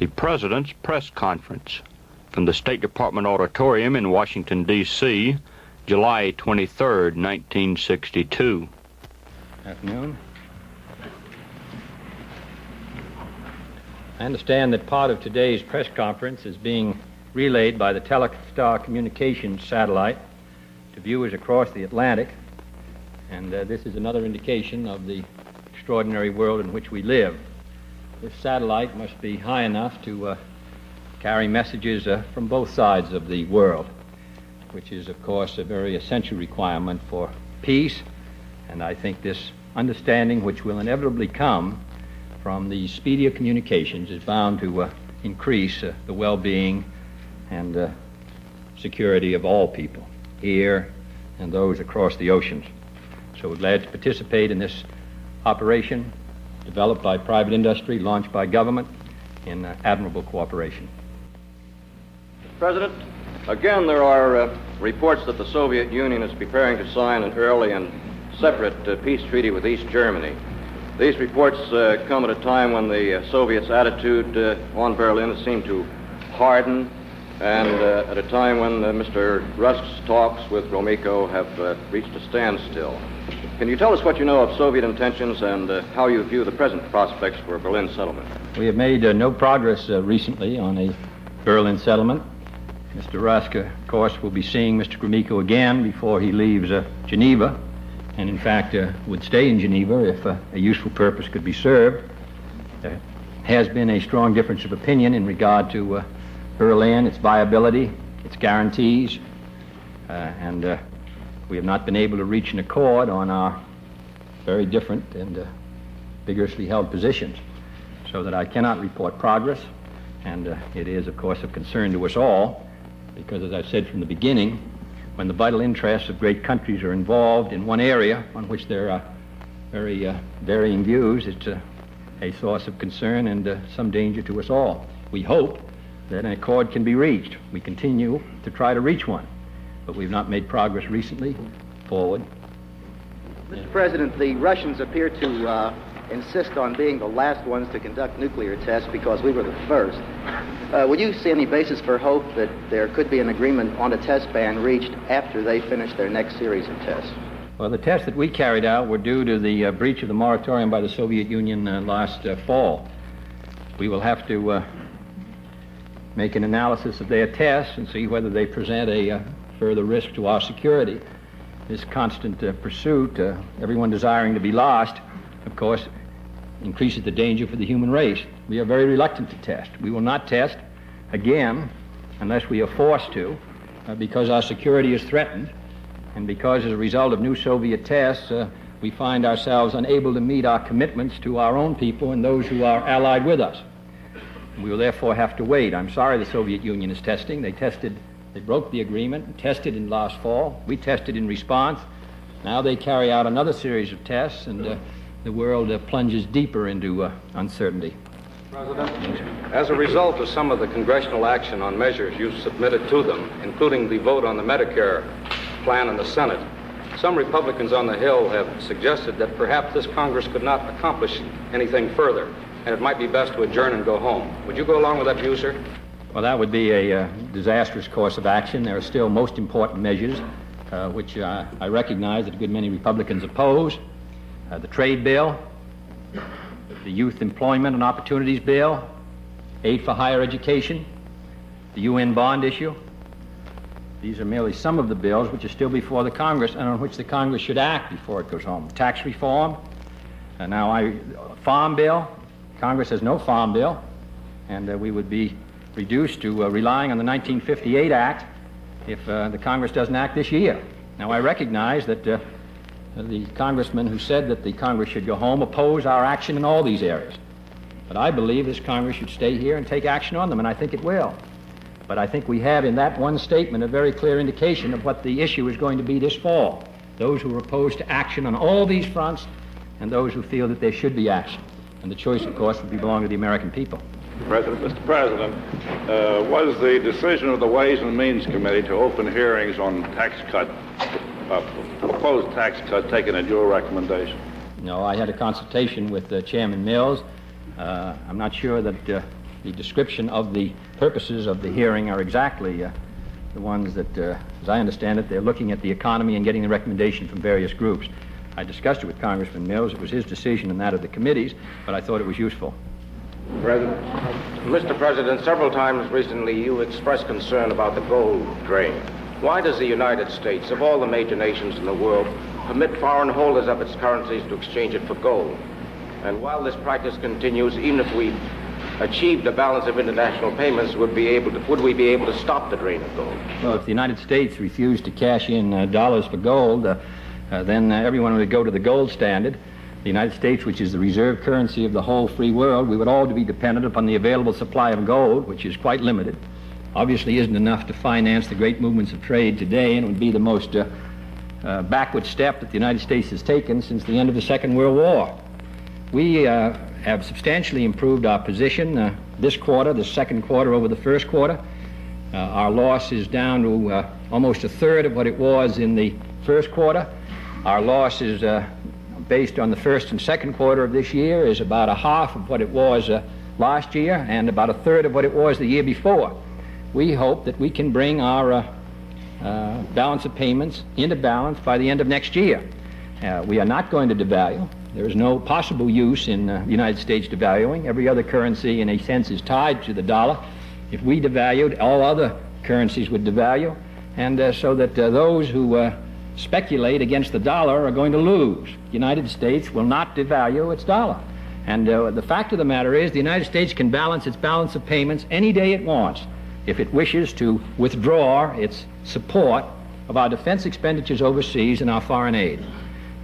The President's Press Conference from the State Department Auditorium in Washington, D.C., July 23, 1962. Afternoon. I understand that part of today's press conference is being relayed by the Telestar Communications satellite to viewers across the Atlantic, and this is another indication of the extraordinary world in which we live. This satellite must be high enough to carry messages from both sides of the world, which is, of course, a very essential requirement for peace, and I think this understanding, which will inevitably come from the speedier communications, is bound to increase the well-being and security of all people here and those across the oceans. So we're glad to participate in this operation developed by private industry, launched by government in admirable cooperation. President, again there are reports that the Soviet Union is preparing to sign an early and separate peace treaty with East Germany. These reports come at a time when the Soviets' attitude on Berlin seemed to harden, and at a time when Mr. Rusk's talks with Gromyko have reached a standstill. Can you tell us what you know of Soviet intentions and how you view the present prospects for a Berlin settlement? We have made no progress recently on a Berlin settlement. Mr. Rusk, of course, will be seeing Mr. Gromyko again before he leaves Geneva, and in fact would stay in Geneva if a useful purpose could be served. There has been a strong difference of opinion in regard to Berlin, its viability, its guarantees, and we have not been able to reach an accord on our very different and vigorously held positions, so that I cannot report progress, and it is, of course, of concern to us all, because, as I've said from the beginning, when the vital interests of great countries are involved in one area on which there are very varying views, it's a source of concern and some danger to us all. We hope that an accord can be reached. We continue to try to reach one, but we've not made progress recently forward. Mr. President, the Russians appear to insist on being the last ones to conduct nuclear tests because we were the first. Would you see any basis for hope that there could be an agreement on a test ban reached after they finish their next series of tests? Well, the tests that we carried out were due to the breach of the moratorium by the Soviet Union last fall. We will have to make an analysis of their tests and see whether they present a further risk to our security. This constant pursuit, everyone desiring to be lost, of course, increases the danger for the human race. We are very reluctant to test. We will not test again unless we are forced to, because our security is threatened, and because as a result of new Soviet tests, we find ourselves unable to meet our commitments to our own people and those who are allied with us. We will therefore have to wait. I'm sorry the Soviet Union is testing. They broke the agreement and tested in last fall. We tested in response. Now they carry out another series of tests, and the world plunges deeper into uncertainty. President, as a result of some of the congressional action on measures you've submitted to them, including the vote on the Medicare plan in the Senate, some Republicans on the Hill have suggested that perhaps this Congress could not accomplish anything further, and it might be best to adjourn and go home. Would you go along with that view, sir? Well, that would be a disastrous course of action. There are still most important measures, which I recognize that a good many Republicans oppose. The trade bill, the Youth Employment and Opportunities Bill, aid for higher education, the UN bond issue. These are merely some of the bills which are still before the Congress and on which the Congress should act before it goes home. Tax reform, farm bill. Congress has no farm bill, and we would be reduced to relying on the 1958 Act if the Congress doesn't act this year. Now, I recognize that the congressmen who said that the Congress should go home oppose our action in all these areas. But I believe this Congress should stay here and take action on them, and I think it will. But I think we have in that one statement a very clear indication of what the issue is going to be this fall. Those who are opposed to action on all these fronts and those who feel that there should be action. And the choice, of course, would belong to the American people. Mr. President, was the decision of the Ways and Means Committee to open hearings on proposed tax cut taken at your recommendation? No, I had a consultation with Chairman Mills. I'm not sure that the description of the purposes of the hearing are exactly the ones that, as I understand it, they're looking at the economy and getting the recommendation from various groups. I discussed it with Congressman Mills. It was his decision and that of the committees, but I thought it was useful. Mr. President, several times recently you expressed concern about the gold drain. Why does the United States, of all the major nations in the world, permit foreign holders of its currencies to exchange it for gold? And while this practice continues, even if we achieved a balance of international payments, would we be able to stop the drain of gold? Well, if the United States refused to cash in dollars for gold, then everyone would go to the gold standard. The United States, which is the reserve currency of the whole free world, we would all be dependent upon the available supply of gold, which is quite limited. Obviously isn't enough to finance the great movements of trade today, and it would be the most backward step that the United States has taken since the end of the Second World War. We have substantially improved our position this quarter, the second quarter over the first quarter. Our loss is down to almost a third of what it was in the first quarter. Our loss is based on the first and second quarter of this year is about a half of what it was last year and about a third of what it was the year before. We hope that we can bring our balance of payments into balance by the end of next year. We are not going to devalue. There is no possible use in the United States devaluing. Every other currency in a sense is tied to the dollar. If we devalued, all other currencies would devalue, and so that those who speculate against the dollar are going to lose. The United States will not devalue its dollar. And the fact of the matter is the United States can balance its balance of payments any day it wants if it wishes to withdraw its support of our defense expenditures overseas and our foreign aid.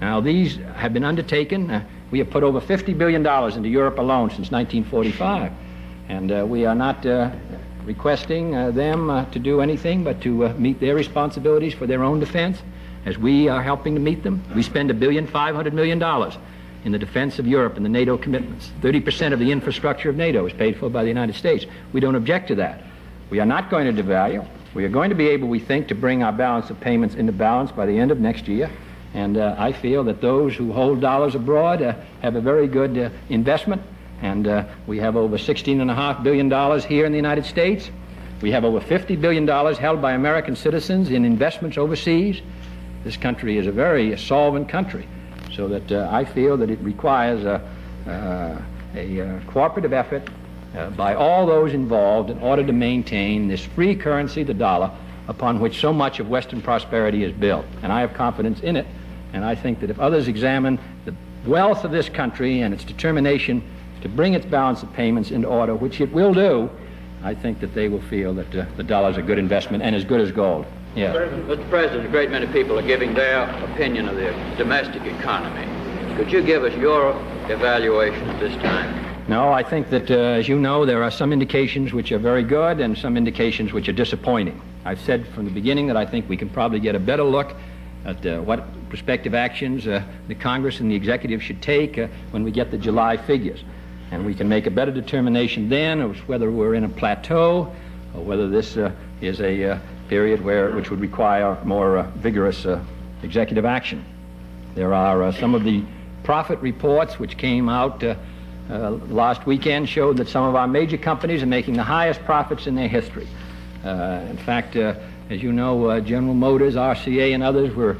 Now, these have been undertaken. We have put over $50 billion into Europe alone since 1945. And we are not requesting them to do anything but to meet their responsibilities for their own defense. As we are helping to meet them, we spend $1.5 billion in the defense of Europe and the NATO commitments. 30% of the infrastructure of NATO is paid for by the United States. We don't object to that. We are not going to devalue. We are going to be able, we think, to bring our balance of payments into balance by the end of next year. And I feel that those who hold dollars abroad have a very good investment. And we have over $16.5 billion here in the United States. We have over $50 billion held by American citizens in investments overseas. This country is a very solvent country, so that I feel that it requires a cooperative effort by all those involved in order to maintain this free currency, the dollar, upon which so much of Western prosperity is built. And I have confidence in it, and I think that if others examine the wealth of this country and its determination to bring its balance of payments into order, which it will do, I think that they will feel that the dollar is a good investment and as good as gold. Yeah. Mr. President, a great many people are giving their opinion of the domestic economy. Could you give us your evaluation at this time? No, I think that, as you know, there are some indications which are very good and some indications which are disappointing. I've said from the beginning that I think we can probably get a better look at what prospective actions the Congress and the executive should take when we get the July figures. And we can make a better determination then of whether we're in a plateau or whether this is a period which would require more vigorous executive action. There are some of the profit reports which came out last weekend showed that some of our major companies are making the highest profits in their history. In fact, as you know, General Motors, RCA, and others were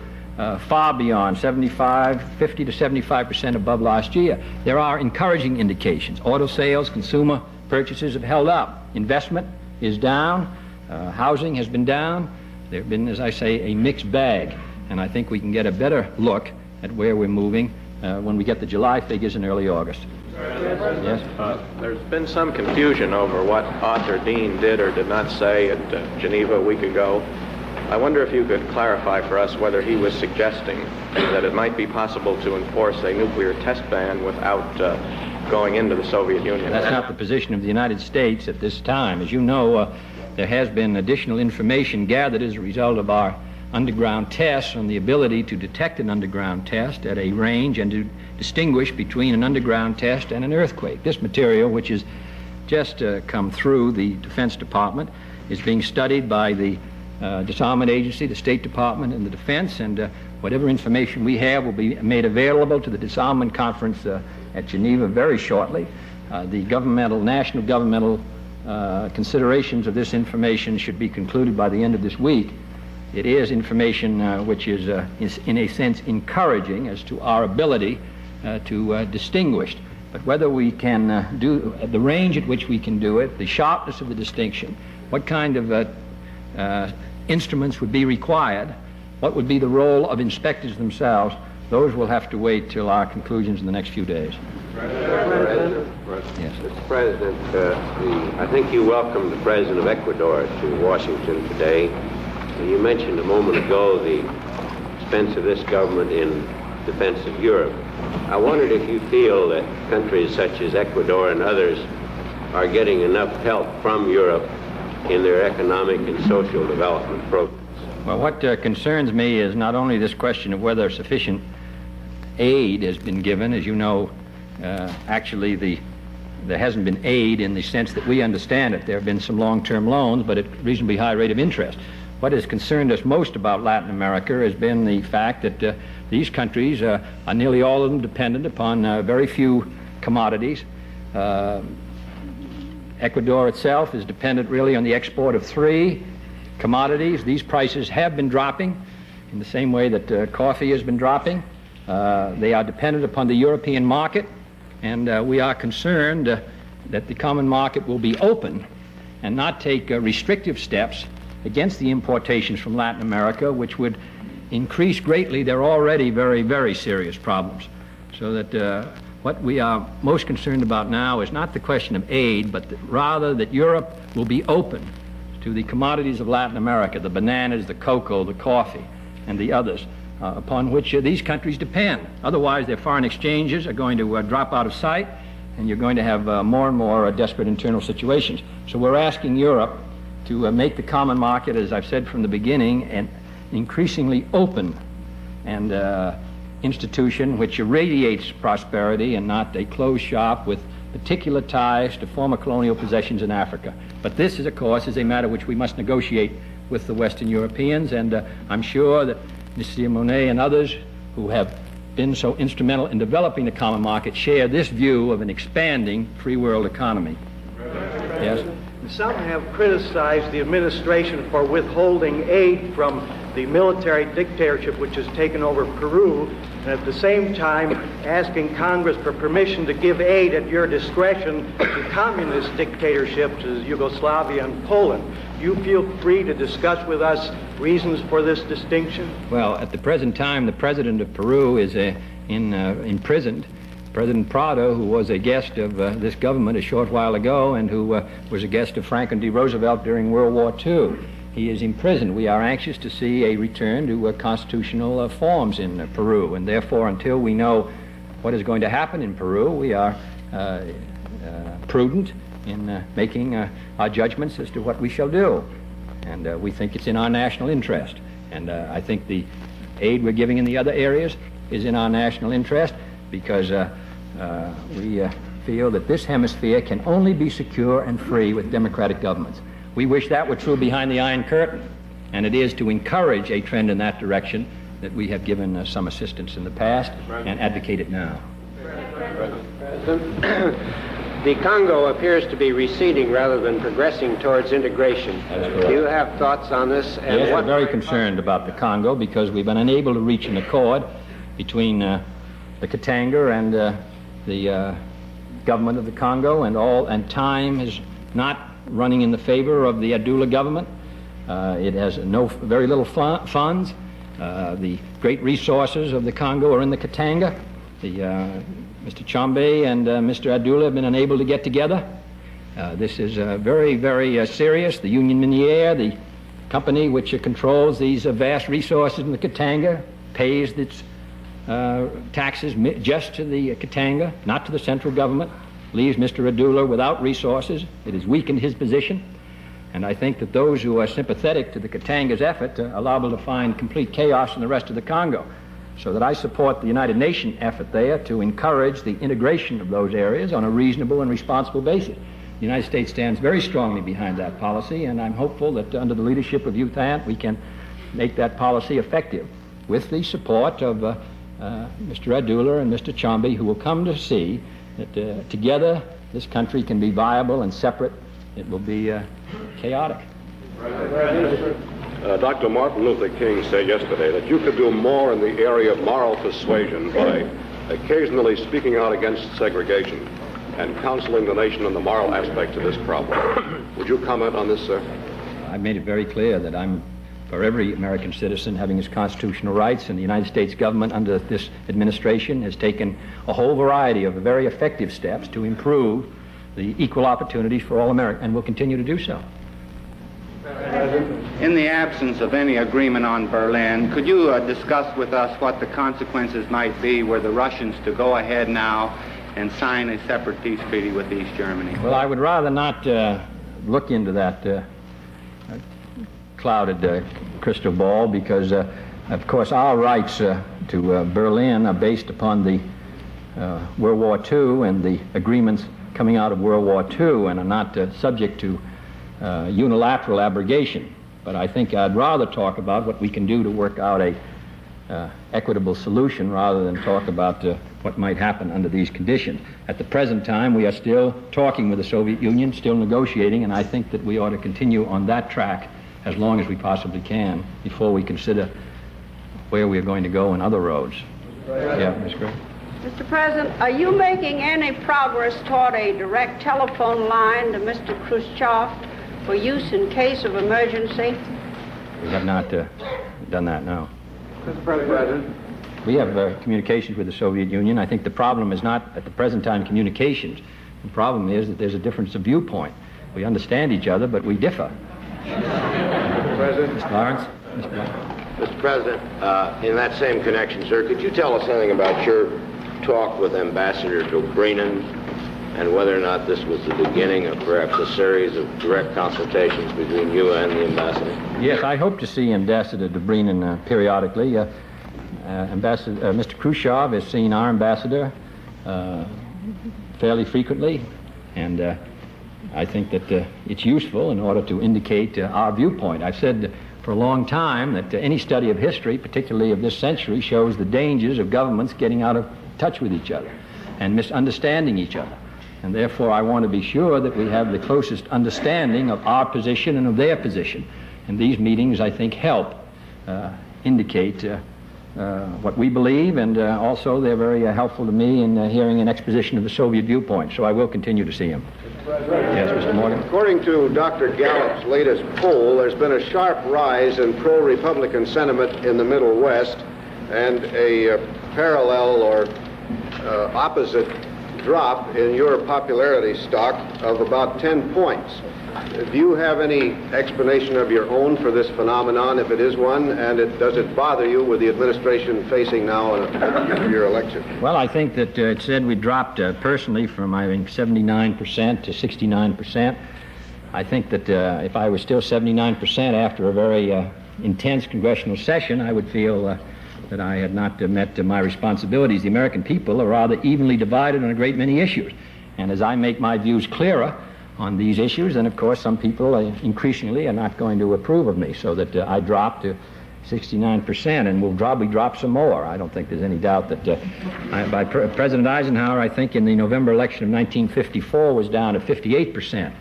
far beyond 50 to 75% above last year. There are encouraging indications. Auto sales, consumer purchases have held up. Investment is down. Housing has been down. There have been, as I say, a mixed bag. And I think we can get a better look at where we're moving when we get the July figures in early August. Yes? There's been some confusion over what Arthur Dean did or did not say at Geneva a week ago. I wonder if you could clarify for us whether he was suggesting that it might be possible to enforce a nuclear test ban without going into the Soviet Union. That's not the position of the United States at this time. As you know, there has been additional information gathered as a result of our underground tests on the ability to detect an underground test at a range and to distinguish between an underground test and an earthquake. This material, which has just come through the Defense Department, is being studied by the Disarmament Agency, the State Department, and the Defense, and whatever information we have will be made available to the Disarmament Conference at Geneva very shortly. The national governmental considerations of this information should be concluded by the end of this week, it is information which is in a sense encouraging as to our ability to distinguish. But whether we can do the range at which we can do it, the sharpness of the distinction, what kind of instruments would be required, what would be the role of inspectors themselves, those will have to wait till our conclusions in the next few days. Yes. Mr. President, I think you welcomed the President of Ecuador to Washington today. You mentioned a moment ago the expense of this government in defense of Europe. I wondered if you feel that countries such as Ecuador and others are getting enough help from Europe in their economic and social development programs. Well, what concerns me is not only this question of whether sufficient aid has been given. As you know, actually there hasn't been aid in the sense that we understand it. There have been some long-term loans, but at a reasonably high rate of interest. What has concerned us most about Latin America has been the fact that these countries are nearly all of them dependent upon very few commodities. Ecuador itself is dependent really on the export of 3 commodities. These prices have been dropping in the same way that coffee has been dropping. They are dependent upon the European market, and we are concerned that the common market will be open and not take restrictive steps against the importations from Latin America, which would increase greatly their already very, very serious problems. So that what we are most concerned about now is not the question of aid, but rather that Europe will be open to the commodities of Latin America, the bananas, the cocoa, the coffee, and the others, upon which these countries depend. Otherwise, their foreign exchanges are going to drop out of sight, and you're going to have more and more desperate internal situations. So we're asking Europe to make the common market, as I've said from the beginning, an increasingly open and institution which irradiates prosperity and not a closed shop with particular ties to former colonial possessions in Africa. But this, of course, is a matter which we must negotiate with the Western Europeans, and I'm sure that Mr. Monet and others who have been so instrumental in developing the common market share this view of an expanding free world economy. Yes? Some have criticized the administration for withholding aid from the military dictatorship which has taken over Peru, and at the same time asking Congress for permission to give aid at your discretion to communist dictatorships as Yugoslavia and Poland. You feel free to discuss with us reasons for this distinction? Well, at the present time, the president of Peru is imprisoned. President Prado, who was a guest of this government a short while ago and who was a guest of Franklin D. Roosevelt during World War II. He is imprisoned. We are anxious to see a return to constitutional forms in Peru, and therefore until we know what is going to happen in Peru, we are prudent in making our judgments as to what we shall do. And we think it's in our national interest. And I think the aid we're giving in the other areas is in our national interest because we feel that this hemisphere can only be secure and free with democratic governments. We wish that were true behind the Iron Curtain, and it is to encourage a trend in that direction that we have given some assistance in the past and advocate it now. The Congo appears to be receding rather than progressing towards integration. Do you have thoughts on this? And yes, we're very concerned about the Congo because we've been unable to reach an accord between the Katanga and the government of the Congo, and time is not running in the favor of the Adula government. It has very little funds. The great resources of the Congo are in the Katanga. Mr. Chombe and Mr. Adula have been unable to get together. This is very, very serious. The Union Miniere, the company which controls these vast resources in the Katanga, pays its taxes just to the Katanga, not to the central government, leaves Mr. Adula without resources. It has weakened his position. And I think that those who are sympathetic to the Katanga's effort are liable to find complete chaos in the rest of the Congo. So that I support the United Nations effort there to encourage the integration of those areas on a reasonable and responsible basis. The United States stands very strongly behind that policy, and I'm hopeful that under the leadership of Youth Ant we can make that policy effective with the support of Mr. Adula and Mr. Chombe, who will come to see that together this country can be viable and separate it will be chaotic. Dr. Martin Luther King said yesterday that you could do more in the area of moral persuasion by occasionally speaking out against segregation and counseling the nation on the moral aspects of this problem. Would you comment on this, sir? I've made it very clear that I'm for every American citizen having his constitutional rights, and the United States government under this administration has taken a whole variety of very effective steps to improve the equal opportunities for all Americans, and will continue to do so. In the absence of any agreement on Berlin, could you discuss with us what the consequences might be were the Russians to go ahead now and sign a separate peace treaty with East Germany? Well, I would rather not look into that clouded crystal ball, because, of course, our rights to Berlin are based upon the World War II and the agreements coming out of World War II, and are not subject to unilateral abrogation. But I think I'd rather talk about what we can do to work out a equitable solution rather than talk about what might happen under these conditions. At the present time, we are still talking with the Soviet Union, still negotiating, and I think that we ought to continue on that track as long as we possibly can before we consider where we are going to go in other roads. Yeah, Ms. Gray. Mr. President, are you making any progress toward a direct telephone line to Mr. Khrushchev for use in case of emergency? We have not done that, no. Mr. President. We have communications with the Soviet Union. I think the problem is not at the present time communications. The problem is that there's a difference of viewpoint. We understand each other, but we differ. Mr. President. Mr. Lawrence. Mr. President, in that same connection, sir, could you tell us anything about your talk with Ambassador Dobrynin and whether or not this was the beginning of perhaps a series of direct consultations between you and the ambassador? Yes, I hope to see Ambassador Dobrynin periodically. Mr. Khrushchev has seen our ambassador fairly frequently, and I think that it's useful in order to indicate our viewpoint. I've said for a long time that any study of history, particularly of this century, shows the dangers of governments getting out of touch with each other and misunderstanding each other. And therefore, I want to be sure that we have the closest understanding of our position and of their position. And these meetings, I think, help indicate what we believe, and also they're very helpful to me in hearing an exposition of the Soviet viewpoint. So I will continue to see him. Yes, Mr. Morgan. According to Dr. Gallup's latest poll, there's been a sharp rise in pro-Republican sentiment in the Middle West and a parallel or opposite drop in your popularity stock of about 10 points. Do you have any explanation of your own for this phenomenon, if it is one, and does it bother you with the administration facing now your election? Well, I think that it said we dropped personally from, I think, 79% to 69%. I think that if I was still 79% after a very intense congressional session, I would feel that I had not met my responsibilities. The American people are rather evenly divided on a great many issues. And as I make my views clearer on these issues, then of course some people increasingly are not going to approve of me, so that I dropped to 69% and will probably drop some more. I don't think there's any doubt that by President Eisenhower, I think in the November election of 1954 was down to 58%,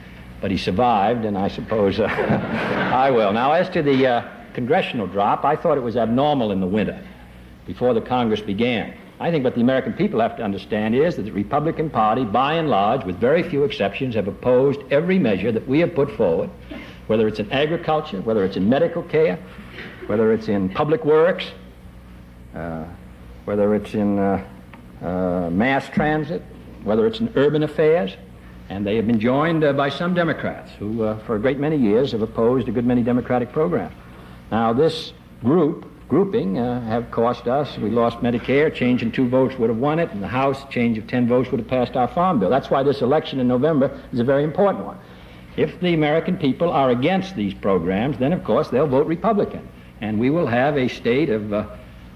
but he survived, and I suppose I will. Now, as to the congressional drop, I thought it was abnormal in the winter before the Congress began. I think what the American people have to understand is that the Republican Party, by and large, with very few exceptions, have opposed every measure that we have put forward, whether it's in agriculture, whether it's in medical care, whether it's in public works, whether it's in mass transit, whether it's in urban affairs, and they have been joined by some Democrats who, for a great many years, have opposed a good many Democratic programs. Now, this grouping have cost us. We lost Medicare. Change in 2 votes would have won it. In the House, change of 10 votes would have passed our farm bill. That's why this election in November is a very important one. If the American people are against these programs, then of course they'll vote Republican. And we will have a state of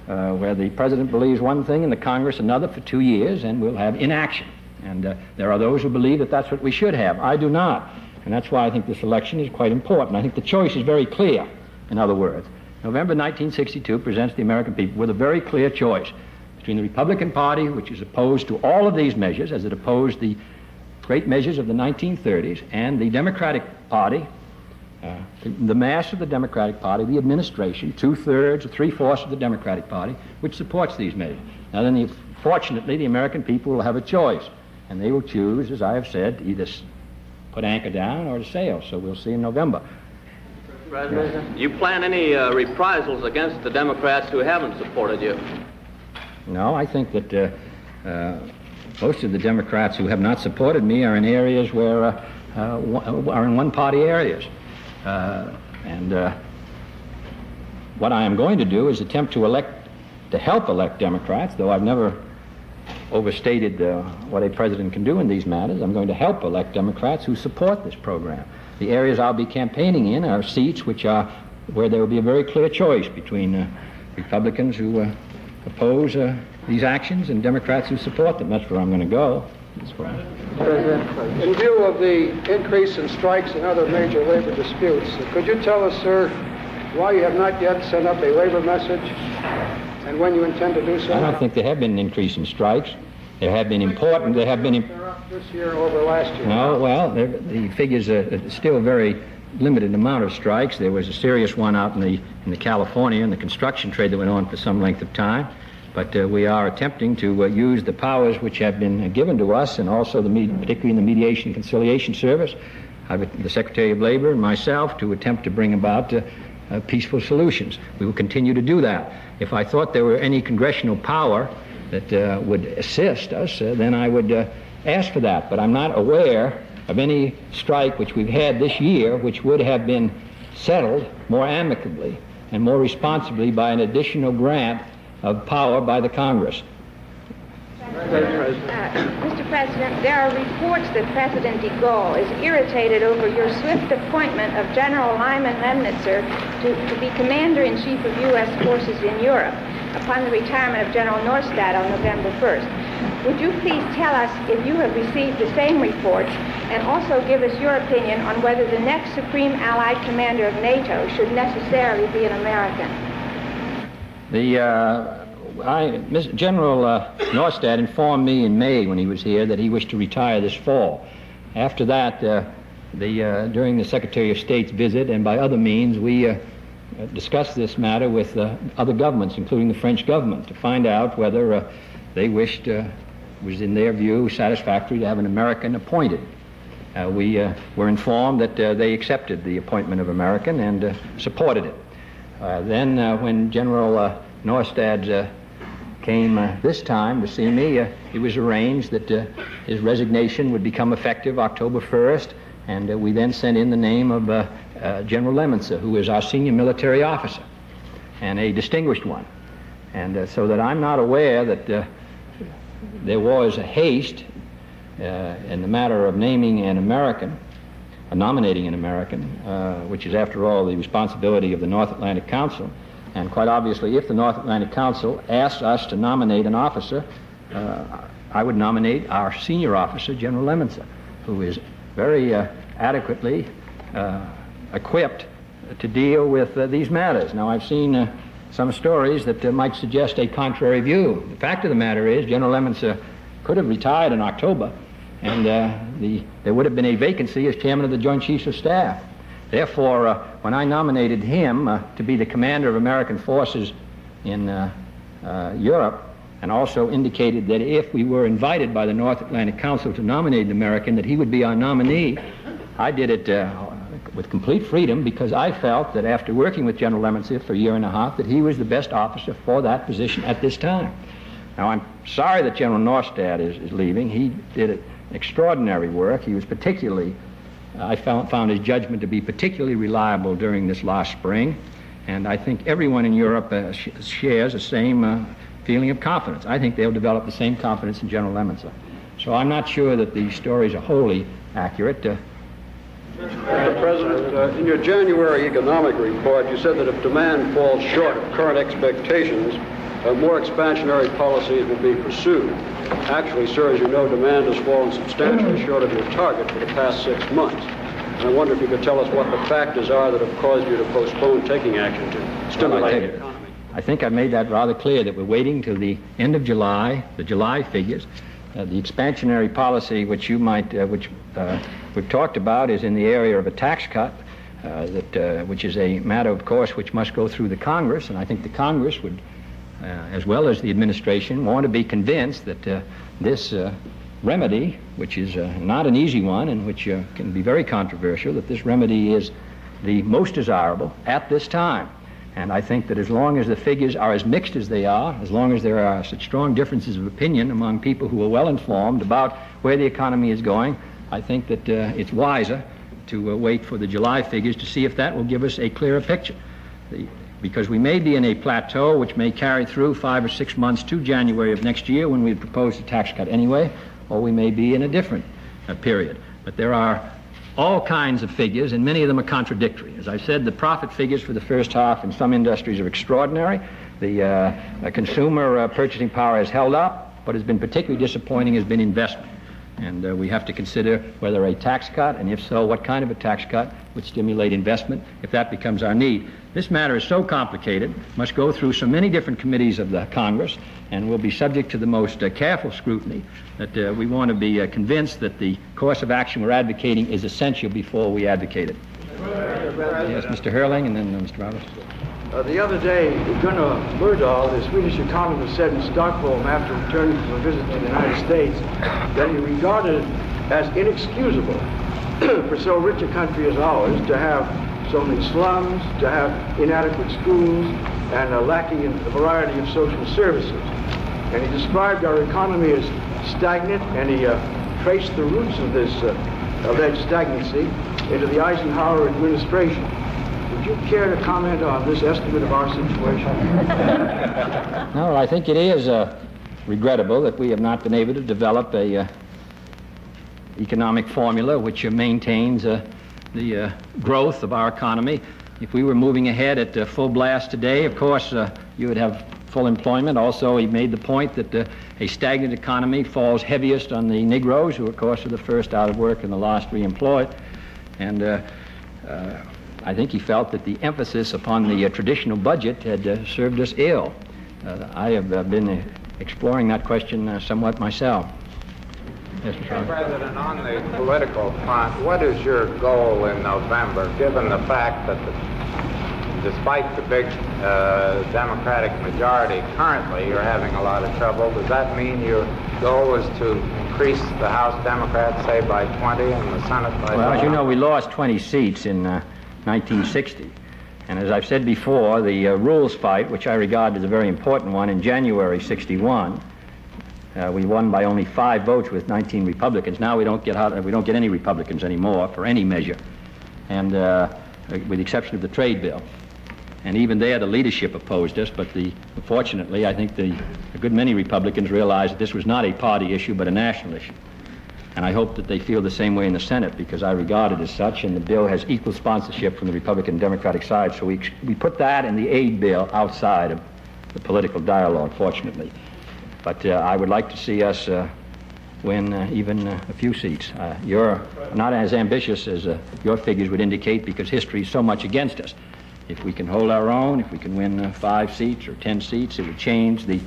where the president believes one thing and the Congress another for 2 years, and we'll have inaction. And there are those who believe that that's what we should have. I do not. And that's why I think this election is quite important. I think the choice is very clear, in other words. November 1962 presents the American people with a very clear choice between the Republican Party, which is opposed to all of these measures, as it opposed the great measures of the 1930s, and the Democratic Party, the mass of the Democratic Party, the administration, 2/3 or 3/4 of the Democratic Party, which supports these measures. Now then, fortunately, the American people will have a choice, and they will choose, as I have said, either put anchor down or to sail. So we'll see in November. President, you plan any reprisals against the Democrats who haven't supported you? No, I think that most of the Democrats who have not supported me are in areas where are in one-party areas. What I am going to do is attempt to help elect Democrats, though I've never overstated what a president can do in these matters. I'm going to help elect Democrats who support this program. The areas I'll be campaigning in are seats where there will be a very clear choice between Republicans who oppose these actions and Democrats who support them. That's where I'm going to go. President, in view of the increase in strikes and other major labor disputes, could you tell us, sir, why you have not yet sent up a labor message and when you intend to do so? I don't think there have been an increase in strikes. There have been important, there have been... They're up this year over last year. No, well, the figures are still a very limited amount of strikes. There was a serious one out in the California in the construction trade that went on for some length of time. But we are attempting to use the powers which have been given to us, and also particularly in the Mediation and Conciliation Service, the Secretary of Labor and myself, to attempt to bring about peaceful solutions. We will continue to do that. If I thought there were any congressional power that would assist us, then I would ask for that. But I'm not aware of any strike which we've had this year which would have been settled more amicably and more responsibly by an additional grant of power by the Congress. Mr. President, there are reports that President de Gaulle is irritated over your swift appointment of General Lyman Lemnitzer to be Commander-in-Chief of U.S. forces in Europe upon the retirement of General Norstad on November 1st. Would you please tell us if you have received the same reports, and also give us your opinion on whether the next Supreme Allied Commander of NATO should necessarily be an American? General Norstad informed me in May when he was here that he wished to retire this fall. After that, during the Secretary of State's visit and by other means, we discussed this matter with other governments, including the French government, to find out whether they wished, was in their view, satisfactory to have an American appointed. We were informed that they accepted the appointment of American and supported it. Then when General Norstad came this time to see me, it was arranged that his resignation would become effective October 1st, and we then sent in the name of General Lemnitzer, who is our senior military officer, and a distinguished one. And so that I'm not aware that there was a haste in the matter of naming an American, nominating an American, which is, after all, the responsibility of the North Atlantic Council. And quite obviously, if the North Atlantic Council asks us to nominate an officer, I would nominate our senior officer, General Lemnitzer, who is very adequately equipped to deal with these matters. Now, I've seen some stories that might suggest a contrary view. The fact of the matter is, General Lemnitzer could have retired in October, and there would have been a vacancy as chairman of the Joint Chiefs of Staff. Therefore, when I nominated him to be the commander of American forces in Europe, and also indicated that if we were invited by the North Atlantic Council to nominate an American, that he would be our nominee, I did it with complete freedom, because I felt that after working with General Lemnitzer for a year and a half, that he was the best officer for that position at this time. Now, I'm sorry that General Norstad is leaving. He did extraordinary work. He was particularly... I found his judgment to be particularly reliable during this last spring, and I think everyone in Europe shares the same feeling of confidence. I think they'll develop the same confidence in General Lemnitzer. So I'm not sure that these stories are wholly accurate. Mr. President, in your January economic report, you said that if demand falls short of current expectations, more expansionary policies will be pursued. Actually, sir, as you know, demand has fallen substantially short of your target for the past 6 months. And I wonder if you could tell us what the factors are that have caused you to postpone taking action to stimulate the economy. I think I made that rather clear, that we're waiting till the end of July, the July figures, The expansionary policy which you might, we've talked about is in the area of a tax cut, which is a matter, of course, which must go through the Congress, and I think the Congress would, as well as the administration, want to be convinced that this remedy, which is not an easy one and which can be very controversial, that this remedy is the most desirable at this time. And I think that as long as the figures are as mixed as they are, as long as there are such strong differences of opinion among people who are well informed about where the economy is going, I think that it's wiser to wait for the July figures to see if that will give us a clearer picture. Because we may be in a plateau which may carry through 5 or 6 months to January of next year when we propose a tax cut anyway, or we may be in a different period. But there are all kinds of figures, and many of them are contradictory. As I said, the profit figures for the first half in some industries are extraordinary. The consumer purchasing power has held up. What has been particularly disappointing has been investment. And we have to consider whether a tax cut, and if so, what kind of a tax cut would stimulate investment if that becomes our need. This matter is so complicated, must go through so many different committees of the Congress, and will be subject to the most careful scrutiny, that we want to be convinced that the course of action we're advocating is essential before we advocate it. Yes, Mr. Hurling, and then Mr. Roberts. The other day, Gunnar Myrdal, the Swedish economist, said in Stockholm after returning from a visit to the United States that he regarded it as inexcusable for so rich a country as ours to have so many slums, to have inadequate schools, and lacking in a variety of social services. And he described our economy as stagnant, and he traced the roots of this alleged stagnancy into the Eisenhower administration. Would you care to comment on this estimate of our situation? No, I think it is regrettable that we have not been able to develop a economic formula which maintains the growth of our economy. If we were moving ahead at full blast today, of course, you would have full employment. Also, he made the point that a stagnant economy falls heaviest on the Negroes, who, of course, are the first out of work and the last reemployed. And I think he felt that the emphasis upon the traditional budget had served us ill. I have been exploring that question somewhat myself. Yes, Mr. President, on the political front, what is your goal in November, given the fact that despite the big Democratic majority currently, you're having a lot of trouble? Does that mean your goal is to increase the House Democrats, say, by 20 and the Senate by 20? Well, as you know, we lost 20 seats in 1960. And as I've said before, the rules fight, which I regard as a very important one, in January 61, we won by only 5 votes with 19 Republicans. Now we don't get any Republicans anymore for any measure, and with the exception of the trade bill. And even there, the leadership opposed us. But fortunately, I think a good many Republicans realized that this was not a party issue, but a national issue. And I hope that they feel the same way in the Senate, because I regard it as such, and the bill has equal sponsorship from the Republican and Democratic side. So we put that and the aid bill outside of the political dialogue, fortunately. But I would like to see us win even a few seats. You're not as ambitious as your figures would indicate, because history is so much against us. If we can hold our own, if we can win 5 seats or 10 seats, it would change the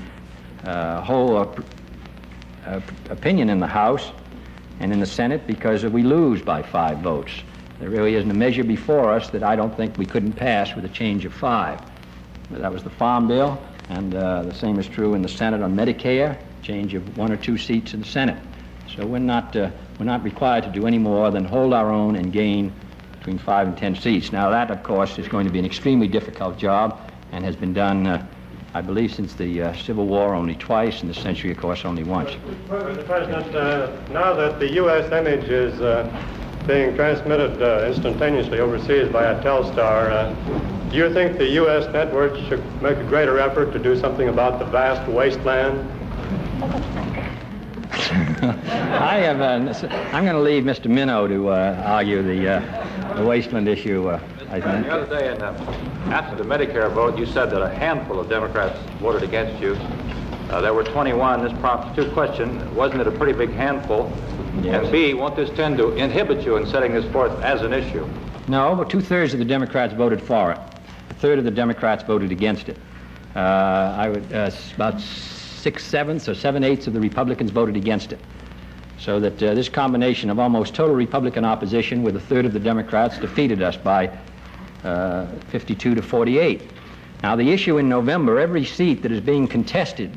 whole opinion in the House and in the Senate, because we lose by 5 votes. There really isn't a measure before us that I don't think we couldn't pass with a change of 5. That was the Farm Bill. And the same is true in the Senate on Medicare, change of 1 or 2 seats in the Senate. So we're not required to do any more than hold our own and gain between 5 and 10 seats. Now that, of course, is going to be an extremely difficult job, and has been done, I believe, since the Civil War only twice, and the century, of course, only once. Mr. President, now that the U.S. image is being transmitted instantaneously overseas via Telstar, do you think the U.S. network should make a greater effort to do something about the vast wasteland? I'm going to leave Mr. Minow to argue the wasteland issue, I think. The other day, after the Medicare vote, you said that a handful of Democrats voted against you. There were 21. This prompts 2 questions. Wasn't it a pretty big handful? Yes. And B, won't this tend to inhibit you in setting this forth as an issue? No, but 2/3 of the Democrats voted for it. A third of the Democrats voted against it. About 6/7 or 7/8 of the Republicans voted against it. So that this combination of almost total Republican opposition with a third of the Democrats defeated us by 52 to 48. Now, the issue in November, every seat that is being contested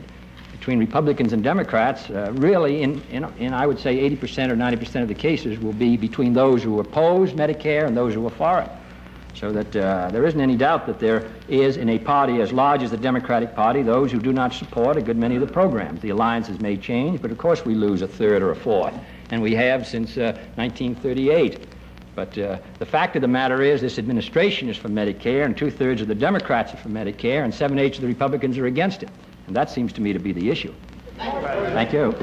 between Republicans and Democrats, really, in I would say 80% or 90% of the cases, will be between those who oppose Medicare and those who are for it. So that there isn't any doubt that there is, in a party as large as the Democratic Party, those who do not support a good many of the programs. The alliances may change, but of course we lose a third or a fourth, and we have since 1938. But the fact of the matter is this administration is for Medicare, and 2/3 of the Democrats are for Medicare, and 7/8 of the Republicans are against it. And that seems to me to be the issue. Thank you.